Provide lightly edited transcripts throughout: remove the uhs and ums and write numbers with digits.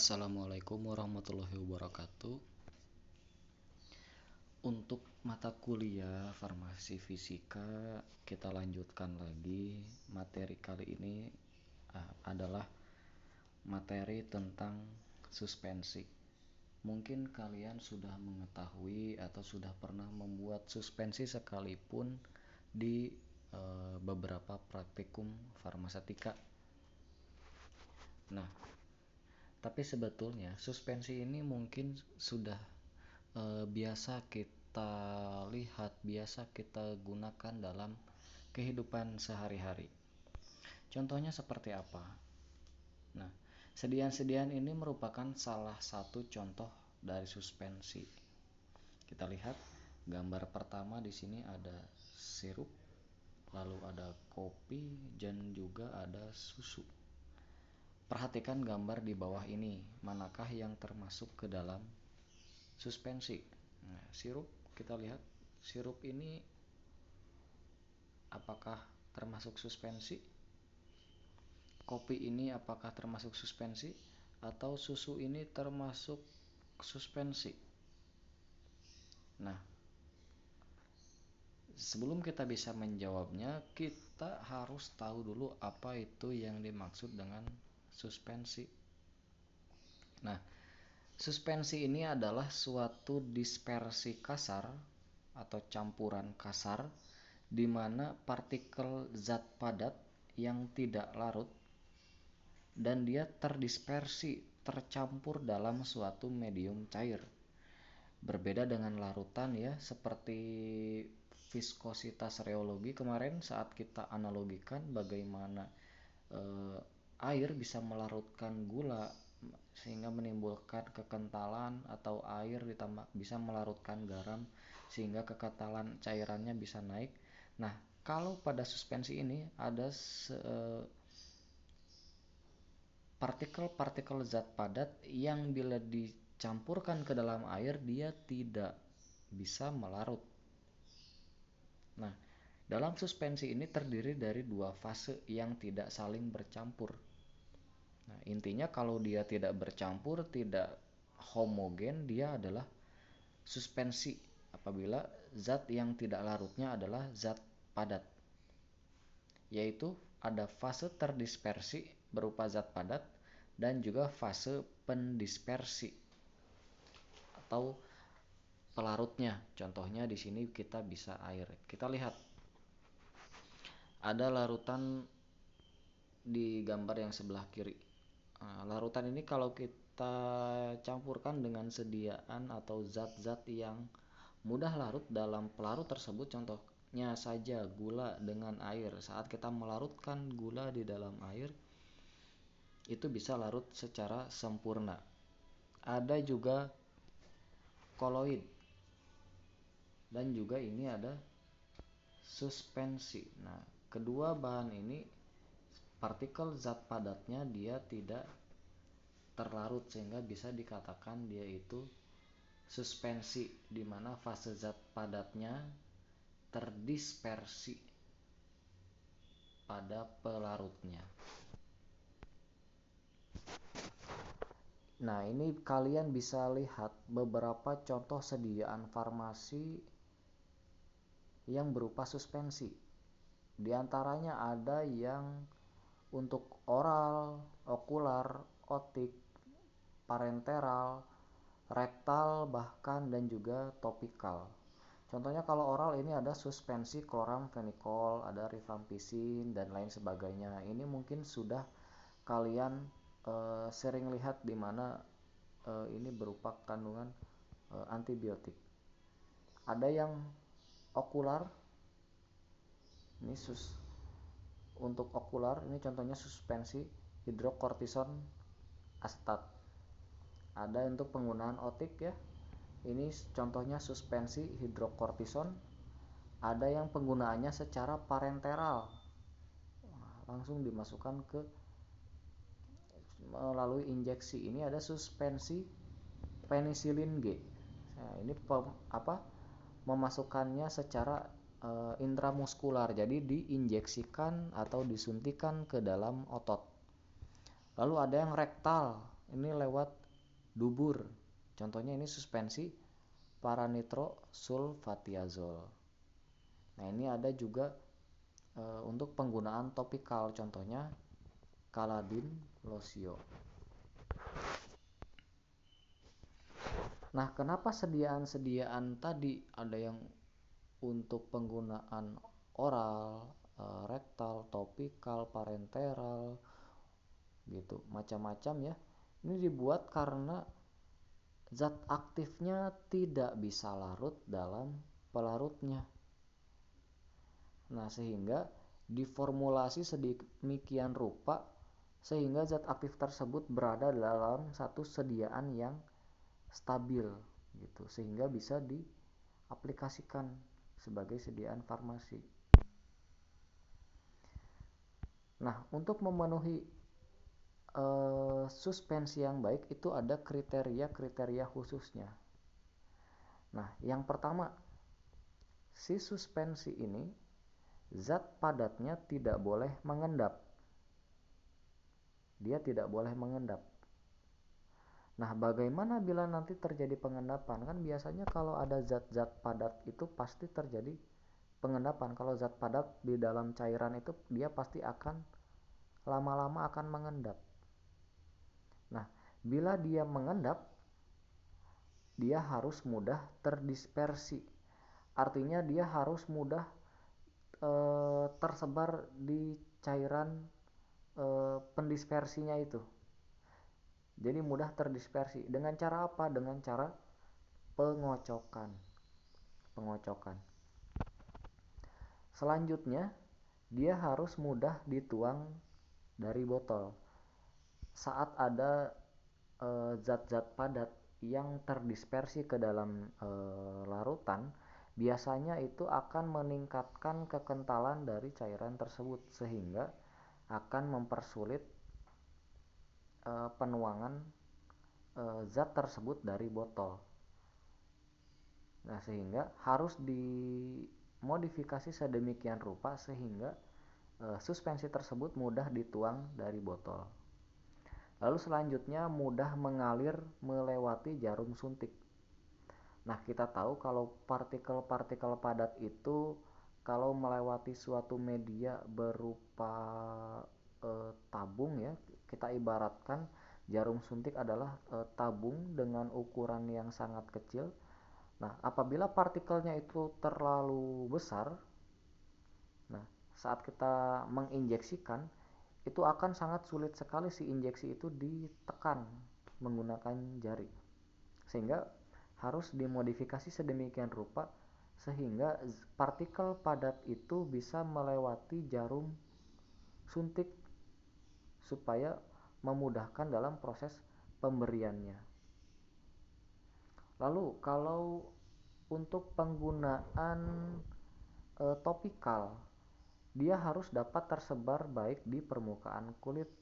Assalamualaikum warahmatullahi wabarakatuh. Untuk mata kuliah farmasi fisika kita lanjutkan lagi. Materi kali ini adalah materi tentang suspensi. Mungkin kalian sudah mengetahui atau sudah pernah membuat suspensi sekalipun di beberapa praktikum farmasetika. Nah, tapi sebetulnya suspensi ini mungkin sudah biasa kita lihat, biasa kita gunakan dalam kehidupan sehari-hari. Contohnya seperti apa? Nah, sedian-sedian ini merupakan salah satu contoh dari suspensi. Kita lihat gambar pertama di sini ada sirup, lalu ada kopi, dan juga ada susu. Perhatikan gambar di bawah ini, manakah yang termasuk ke dalam suspensi? Nah, sirup, kita lihat sirup ini apakah termasuk suspensi? Kopi ini apakah termasuk suspensi? Atau susu ini termasuk suspensi? Nah, sebelum kita bisa menjawabnya, kita harus tahu dulu apa itu yang dimaksud dengan suspensi. Nah, suspensi ini adalah suatu dispersi kasar atau campuran kasar di mana partikel zat padat yang tidak larut dan dia terdispersi, tercampur dalam suatu medium cair. Berbeda dengan larutan ya, seperti viskositas reologi kemarin saat kita analogikan bagaimana air bisa melarutkan gula sehingga menimbulkan kekentalan, atau air ditambah bisa melarutkan garam sehingga kekentalan cairannya bisa naik. Nah, kalau pada suspensi ini ada partikel-partikel zat padat yang bila dicampurkan ke dalam air dia tidak bisa melarut. Nah, dalam suspensi ini terdiri dari dua fase yang tidak saling bercampur. Nah, intinya kalau dia tidak bercampur, tidak homogen, dia adalah suspensi apabila zat yang tidak larutnya adalah zat padat. Yaitu ada fase terdispersi berupa zat padat dan juga fase pendispersi atau pelarutnya. Contohnya di sini kita bisa air. Kita lihat ada larutan di gambar yang sebelah kiri. Nah, larutan ini kalau kita campurkan dengan sediaan atau zat-zat yang mudah larut dalam pelarut tersebut, contohnya saja gula dengan air. Saat kita melarutkan gula di dalam air, itu bisa larut secara sempurna. Ada juga koloid, dan juga ini ada suspensi. Nah, kedua bahan ini partikel zat padatnya dia tidak terlarut sehingga bisa dikatakan dia itu suspensi, di mana fase zat padatnya terdispersi pada pelarutnya. Nah, ini kalian bisa lihat beberapa contoh sediaan farmasi yang berupa suspensi. Di antaranya ada yang untuk oral, okular, otik, parenteral, rektal, bahkan dan juga topikal. Contohnya kalau oral ini ada suspensi kloramfenikol, ada rifampicin dan lain sebagainya. Ini mungkin sudah kalian sering lihat di mana ini berupa kandungan antibiotik. Ada yang okular, ini untuk okular ini contohnya suspensi hidrokortison astat. Ada untuk penggunaan otik ya, ini contohnya suspensi hidrokortison. Ada yang penggunaannya secara parenteral, langsung dimasukkan ke melalui injeksi. Ini ada suspensi penisilin G. Nah, ini memasukkannya secara intramuskular, jadi diinjeksikan atau disuntikan ke dalam otot. Lalu ada yang rektal, ini lewat dubur. Contohnya ini suspensi paranitrosulfatiazol. Nah, ini ada juga untuk penggunaan topikal, contohnya Caladin Losio. Nah, kenapa sediaan-sediaan tadi ada yang untuk penggunaan oral, rektal, topikal, parenteral gitu, macam-macam ya. Ini dibuat karena zat aktifnya tidak bisa larut dalam pelarutnya. Nah, sehingga diformulasi sedemikian rupa sehingga zat aktif tersebut berada dalam satu sediaan yang stabil gitu, sehingga bisa diaplikasikan sebagai sediaan farmasi. Nah, untuk memenuhi suspensi yang baik itu ada kriteria-kriteria khususnya. Nah, yang pertama, si suspensi ini zat padatnya tidak boleh mengendap. Dia tidak boleh mengendap. Nah, bagaimana bila nanti terjadi pengendapan? Kan biasanya kalau ada zat-zat padat itu pasti terjadi pengendapan. Kalau zat padat di dalam cairan itu dia pasti akan lama-lama akan mengendap. Nah, bila dia mengendap, dia harus mudah terdispersi. Artinya dia harus mudah tersebar di cairan pendispersinya itu. Jadi mudah terdispersi. Dengan cara apa? Dengan cara pengocokan. Selanjutnya, dia harus mudah dituang dari botol. Saat ada zat-zat padat yang terdispersi ke dalam larutan, biasanya itu akan meningkatkan kekentalan dari cairan tersebut sehingga akan mempersulit penuangan zat tersebut dari botol. Nah, sehingga harus dimodifikasi sedemikian rupa sehingga suspensi tersebut mudah dituang dari botol. Lalu selanjutnya mudah mengalir melewati jarum suntik. Nah, kita tahu kalau partikel-partikel padat itu kalau melewati suatu media berupa tabung ya, kita ibaratkan jarum suntik adalah tabung dengan ukuran yang sangat kecil. Nah, apabila partikelnya itu terlalu besar, nah saat kita menginjeksikan itu akan sangat sulit sekali si injeksi itu ditekan menggunakan jari, sehingga harus dimodifikasi sedemikian rupa sehingga partikel padat itu bisa melewati jarum suntik supaya memudahkan dalam proses pemberiannya. Lalu kalau untuk penggunaan topikal, dia harus dapat tersebar baik di permukaan kulit.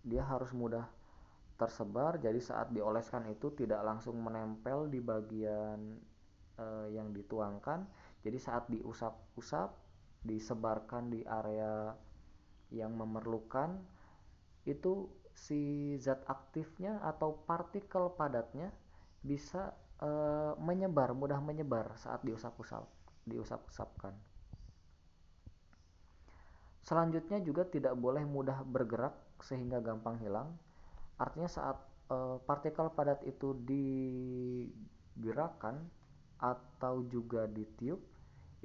Dia harus mudah tersebar, jadi saat dioleskan itu tidak langsung menempel di bagian yang dituangkan. Jadi saat diusap-usap, disebarkan di area yang memerlukan, itu si zat aktifnya atau partikel padatnya bisa mudah menyebar saat diusap-usapkan. Selanjutnya juga tidak boleh mudah bergerak sehingga gampang hilang. Artinya saat partikel padat itu digerakkan atau juga ditiup,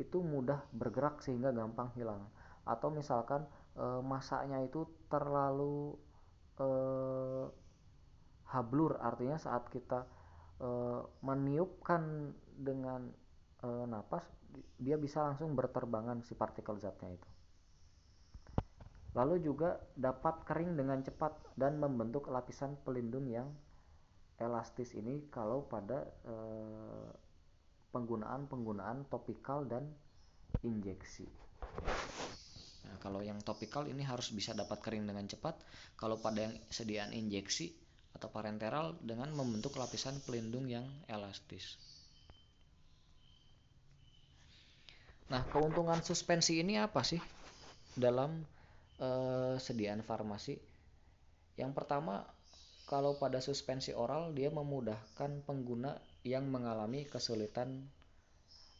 itu mudah bergerak sehingga gampang hilang. Atau misalkan masanya itu terlalu hablur, artinya saat kita meniupkan dengan napas, dia bisa langsung berterbangan si partikel zatnya itu. Lalu juga dapat kering dengan cepat dan membentuk lapisan pelindung yang elastis ini kalau pada penggunaan topikal dan injeksi. Nah, kalau yang topikal ini harus bisa dapat kering dengan cepat. Kalau pada yang sediaan injeksi atau parenteral dengan membentuk lapisan pelindung yang elastis. Nah, keuntungan suspensi ini apa sih dalam sediaan farmasi? Yang pertama, kalau pada suspensi oral dia memudahkan pengguna yang mengalami kesulitan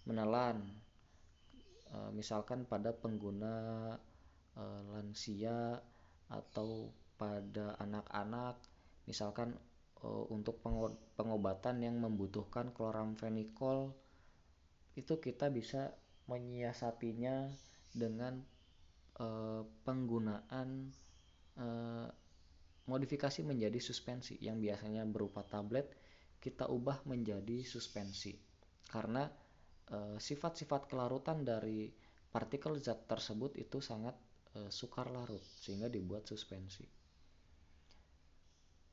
menelan. Misalkan pada pengguna lansia atau pada anak-anak, misalkan untuk pengobatan yang membutuhkan chloramphenicol, itu kita bisa menyiasatinya dengan penggunaan modifikasi menjadi suspensi yang biasanya berupa tablet, kita ubah menjadi suspensi karena sifat-sifat kelarutan dari partikel zat tersebut itu sangat sukar larut sehingga dibuat suspensi.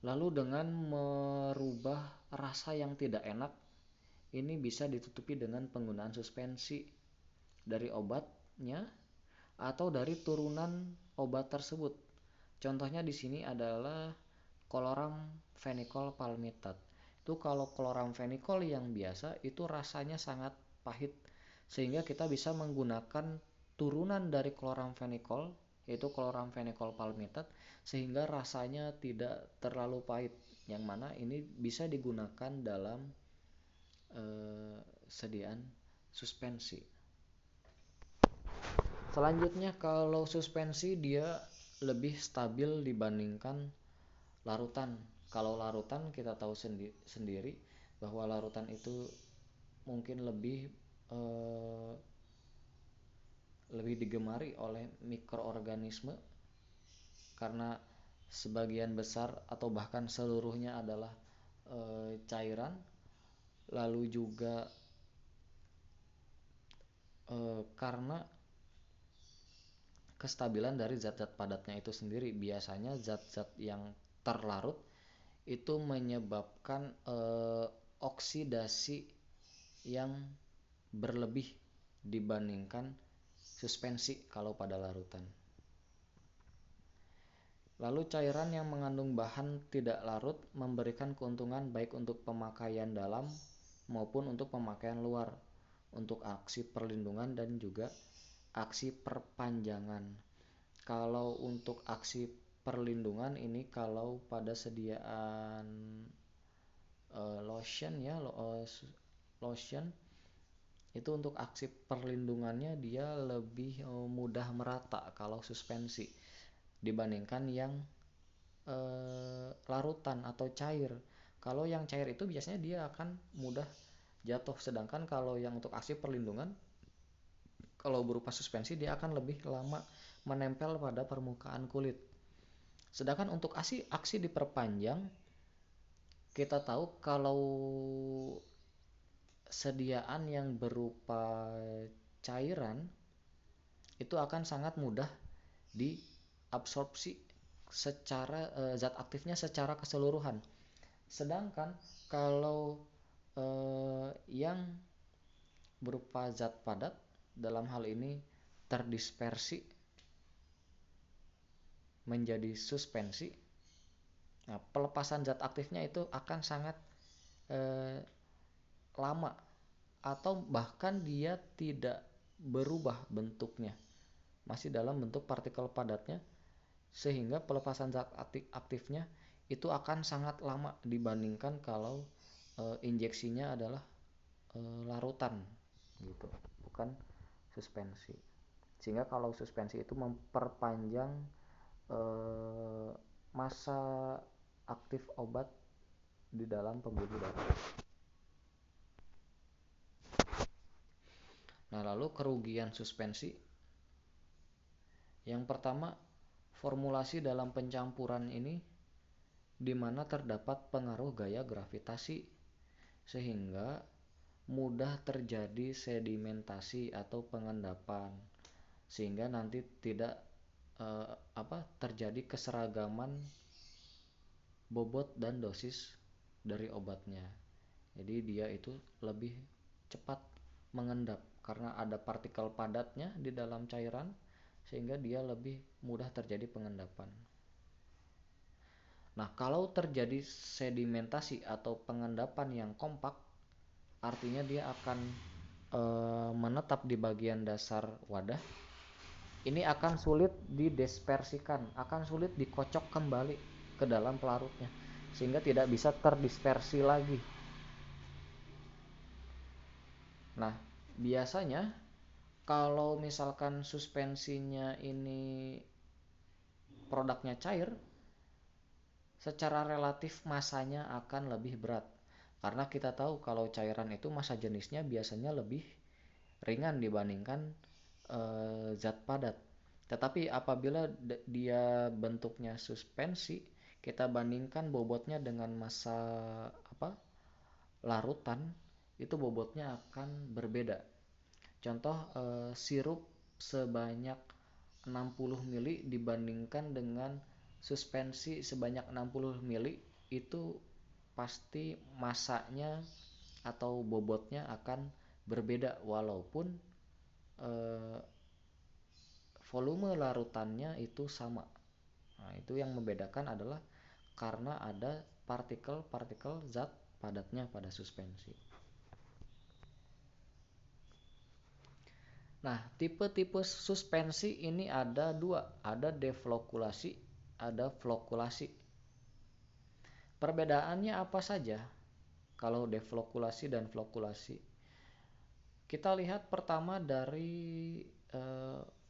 Lalu dengan merubah rasa yang tidak enak, ini bisa ditutupi dengan penggunaan suspensi dari obatnya atau dari turunan obat tersebut. Contohnya di sini adalah chloramphenicol palmitate. Itu kalau chloramphenicol yang biasa itu rasanya sangat pahit, sehingga kita bisa menggunakan turunan dari chloramphenicol yaitu chloramphenicol palmitate sehingga rasanya tidak terlalu pahit, yang mana ini bisa digunakan dalam sediaan suspensi. Selanjutnya, kalau suspensi dia lebih stabil dibandingkan larutan. Kalau larutan kita tahu sendiri bahwa larutan itu mungkin lebih digemari oleh mikroorganisme karena sebagian besar atau bahkan seluruhnya adalah cairan. Lalu juga karena kestabilan dari zat-zat padatnya itu sendiri, biasanya zat-zat yang terlarut itu menyebabkan oksidasi yang berlebih dibandingkan suspensi kalau pada larutan. Lalu cairan yang mengandung bahan tidak larut memberikan keuntungan baik untuk pemakaian dalam maupun untuk pemakaian luar, untuk aksi perlindungan dan juga aksi perpanjangan. Kalau untuk aksi perlindungan ini kalau pada sediaan lotion itu untuk aksi perlindungannya dia lebih mudah merata kalau suspensi dibandingkan yang larutan atau cair. Kalau yang cair itu biasanya dia akan mudah jatuh, sedangkan kalau yang untuk aksi perlindungan kalau berupa suspensi dia akan lebih lama menempel pada permukaan kulit. Sedangkan untuk aksi diperpanjang, kita tahu kalau sediaan yang berupa cairan itu akan sangat mudah diabsorpsi secara zat aktifnya secara keseluruhan. Sedangkan kalau yang berupa zat padat dalam hal ini terdispersi menjadi suspensi, nah pelepasan zat aktifnya itu akan sangat lama atau bahkan dia tidak berubah bentuknya, masih dalam bentuk partikel padatnya, sehingga pelepasan zat aktifnya itu akan sangat lama dibandingkan kalau injeksinya adalah larutan gitu, bukan suspensi. Sehingga kalau suspensi itu memperpanjang masa aktif obat di dalam pembuluh darah. Nah, lalu kerugian suspensi. Yang pertama, formulasi dalam pencampuran ini di mana terdapat pengaruh gaya gravitasi sehingga mudah terjadi sedimentasi atau pengendapan, sehingga nanti tidak terjadi keseragaman bobot dan dosis dari obatnya. Jadi dia itu lebih cepat mengendap karena ada partikel padatnya di dalam cairan sehingga dia lebih mudah terjadi pengendapan. Nah, kalau terjadi sedimentasi atau pengendapan yang kompak, artinya dia akan menetap di bagian dasar wadah. Ini akan sulit didispersikan, akan sulit dikocok kembali. ke dalam pelarutnya sehingga tidak bisa terdispersi lagi. Nah, biasanya kalau misalkan suspensinya ini produknya cair, secara relatif masanya akan lebih berat. Karena kita tahu kalau cairan itu massa jenisnya biasanya lebih ringan dibandingkan zat padat. Tetapi apabila dia bentuknya suspensi, kita bandingkan bobotnya dengan massa larutan, itu bobotnya akan berbeda. Contoh sirup sebanyak 60 mili dibandingkan dengan suspensi sebanyak 60 mili, itu pasti masanya atau bobotnya akan berbeda walaupun volume larutannya itu sama. Nah, itu yang membedakan adalah karena ada partikel-partikel zat padatnya pada suspensi. Nah, tipe-tipe suspensi ini ada dua, ada deflokulasi, ada flokulasi. Perbedaannya apa saja kalau deflokulasi dan flokulasi? Kita lihat pertama dari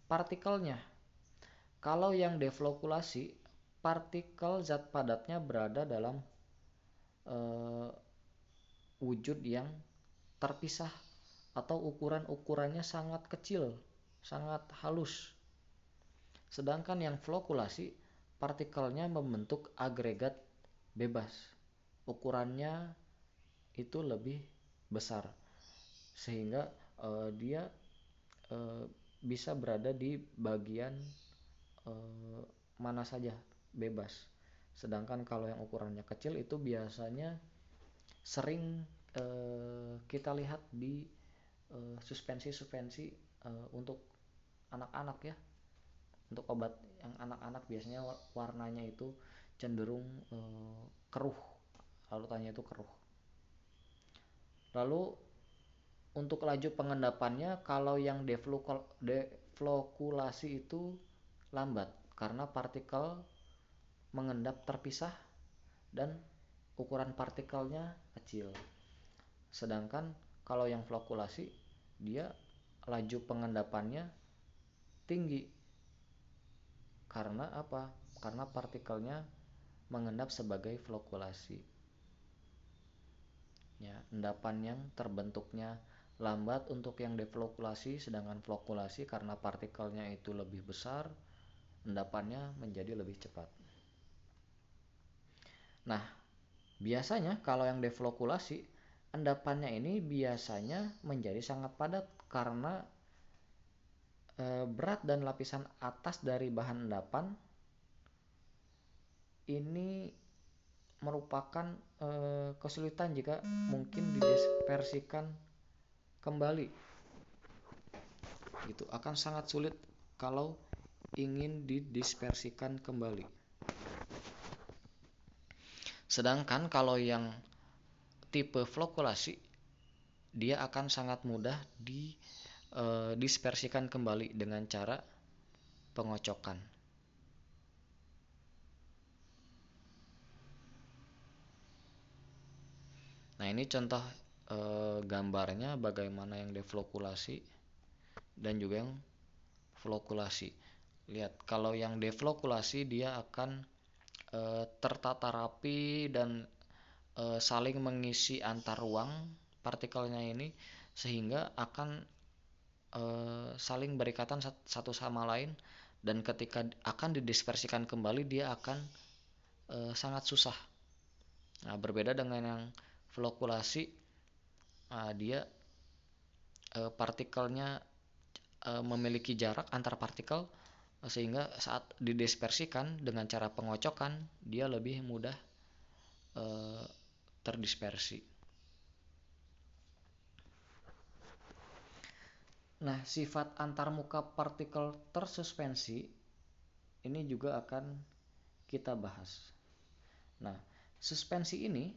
partikelnya. Kalau yang deflokulasi, partikel zat padatnya berada dalam wujud yang terpisah atau ukurannya sangat kecil, sangat halus. Sedangkan yang flokulasi, partikelnya membentuk agregat bebas. Ukurannya itu lebih besar sehingga dia bisa berada di bagian mana saja bebas. Sedangkan kalau yang ukurannya kecil itu biasanya sering kita lihat di suspensi-suspensi untuk anak-anak ya. Untuk obat yang anak-anak biasanya warnanya itu cenderung keruh, larutannya itu keruh. Lalu untuk laju pengendapannya, kalau yang deflokulasi itu lambat karena partikel mengendap terpisah dan ukuran partikelnya kecil. Sedangkan kalau yang flokulasi, dia laju pengendapannya tinggi. Karena apa? Karena partikelnya mengendap sebagai flokulasi. Ya, endapan yang terbentuknya lambat untuk yang deflokulasi, sedangkan flokulasi karena partikelnya itu lebih besar, endapannya menjadi lebih cepat. Nah, biasanya kalau yang deflokulasi, endapannya ini biasanya menjadi sangat padat karena berat dan lapisan atas dari bahan endapan ini merupakan kesulitan jika mungkin didispersikan kembali. Gitu, akan sangat sulit kalau ingin didispersikan kembali. Sedangkan kalau yang tipe flokulasi, dia akan sangat mudah didispersikan kembali dengan cara pengocokan. Nah, ini contoh gambarnya bagaimana yang deflokulasi dan juga yang flokulasi. Lihat, kalau yang deflokulasi dia akan tertata rapi dan saling mengisi antar ruang partikelnya ini sehingga akan saling berikatan satu sama lain, dan ketika akan didispersikan kembali dia akan sangat susah. Nah, berbeda dengan yang flokulasi, dia partikelnya memiliki jarak antar partikel sehingga saat didispersikan dengan cara pengocokan dia lebih mudah terdispersi. Nah, sifat antarmuka partikel tersuspensi ini juga akan kita bahas. Nah, suspensi ini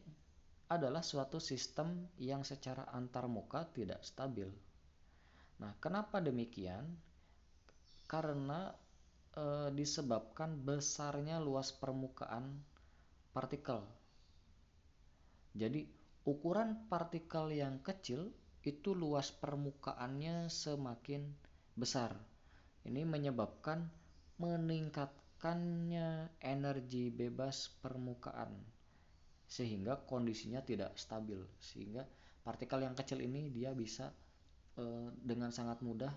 adalah suatu sistem yang secara antarmuka tidak stabil. Nah, kenapa demikian? Karena disebabkan besarnya luas permukaan partikel. Jadi ukuran partikel yang kecil itu luas permukaannya semakin besar. Ini menyebabkan meningkatkannya energi bebas permukaan sehingga kondisinya tidak stabil. Sehingga partikel yang kecil ini dia bisa dengan sangat mudah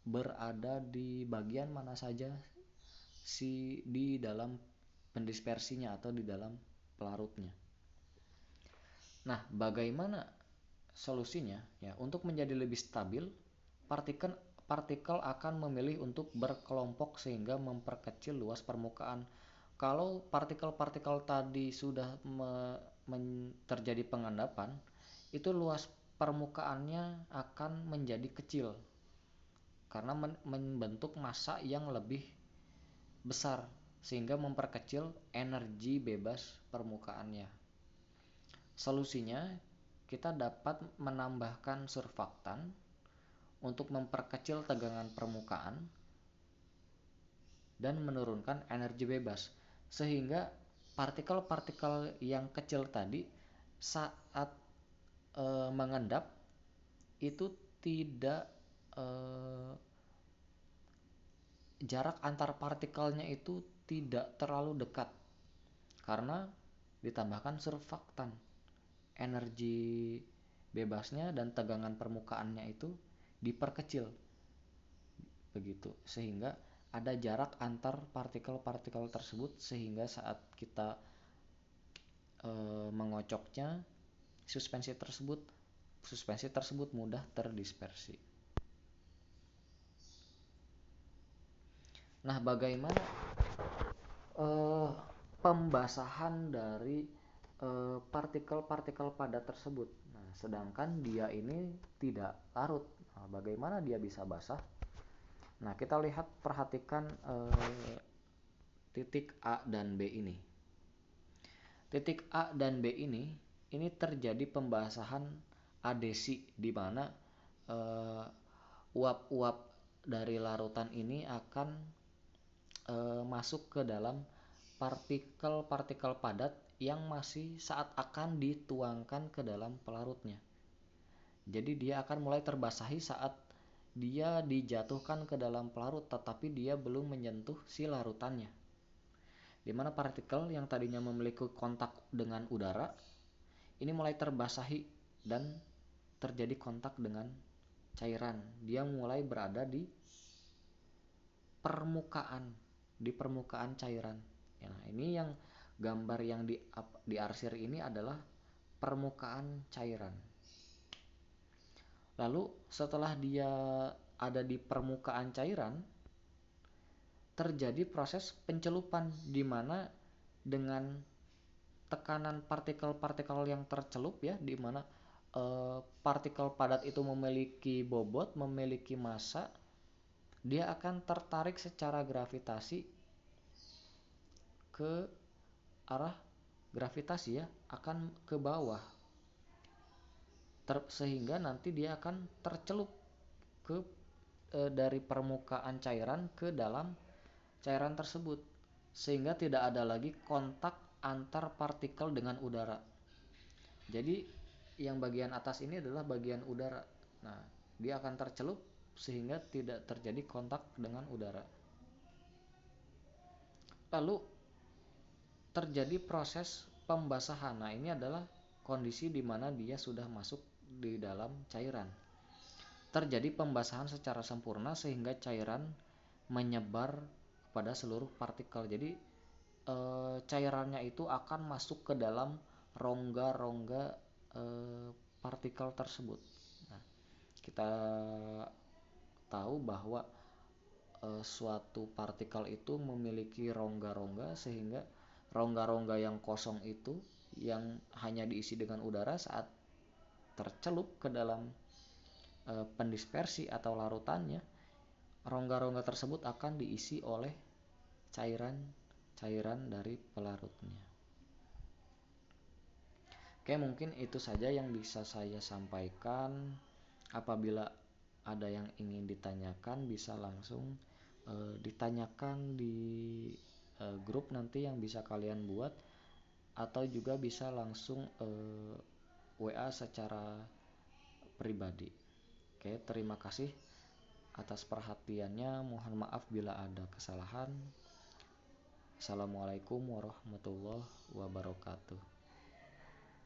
berada di bagian mana saja di dalam pendispersinya atau di dalam pelarutnya. Nah, bagaimana solusinya? Ya, untuk menjadi lebih stabil, partikel akan memilih untuk berkelompok sehingga memperkecil luas permukaan. Kalau partikel-partikel tadi sudah terjadi pengendapan, itu luas permukaannya akan menjadi kecil karena membentuk massa yang lebih besar sehingga memperkecil energi bebas permukaannya. Solusinya, kita dapat menambahkan surfaktan untuk memperkecil tegangan permukaan dan menurunkan energi bebas sehingga partikel-partikel yang kecil tadi saat mengendap itu tidak jarak antar partikelnya itu tidak terlalu dekat karena ditambahkan surfaktan. Energi bebasnya dan tegangan permukaannya itu diperkecil begitu sehingga ada jarak antar partikel-partikel tersebut sehingga saat kita mengocoknya suspensi tersebut mudah terdispersi. Nah, bagaimana pembasahan dari partikel-partikel padat tersebut? Nah, sedangkan dia ini tidak larut. Nah, bagaimana dia bisa basah? Nah, kita perhatikan titik A dan B ini. Titik A dan B ini terjadi pembasahan adesi di mana uap-uap dari larutan ini akan masuk ke dalam partikel-partikel padat yang masih saat akan dituangkan ke dalam pelarutnya. Jadi dia akan mulai terbasahi saat dia dijatuhkan ke dalam pelarut tetapi dia belum menyentuh si larutannya. Di mana partikel yang tadinya memiliki kontak dengan udara ini mulai terbasahi dan terjadi kontak dengan cairan. Dia mulai berada di permukaan cairan. Nah, ini yang gambar yang diarsir ini adalah permukaan cairan. Lalu setelah dia ada di permukaan cairan, terjadi proses pencelupan di mana dengan tekanan partikel-partikel yang tercelup ya, di mana partikel padat itu memiliki bobot, memiliki massa, dia akan tertarik secara gravitasi ke arah gravitasi ya, akan ke bawah. Sehingga nanti dia akan tercelup ke dari permukaan cairan ke dalam cairan tersebut sehingga tidak ada lagi kontak antar partikel dengan udara. Jadi yang bagian atas ini adalah bagian udara. Nah, dia akan tercelup sehingga tidak terjadi kontak dengan udara. Lalu terjadi proses pembasahan. Nah, ini adalah kondisi di mana dia sudah masuk di dalam cairan. Terjadi pembasahan secara sempurna sehingga cairan menyebar pada seluruh partikel. Jadi cairannya itu akan masuk ke dalam rongga-rongga partikel tersebut. Nah, kita tahu bahwa suatu partikel itu memiliki rongga-rongga sehingga rongga-rongga yang kosong itu yang hanya diisi dengan udara saat tercelup ke dalam pendispersi atau larutannya, rongga-rongga tersebut akan diisi oleh cairan dari pelarutnya. Oke, mungkin itu saja yang bisa saya sampaikan. Apabila ada yang ingin ditanyakan bisa langsung ditanyakan di grup nanti yang bisa kalian buat, atau juga bisa langsung WA secara pribadi. Oke, terima kasih atas perhatiannya. Mohon maaf bila ada kesalahan. Assalamualaikum warahmatullahi wabarakatuh.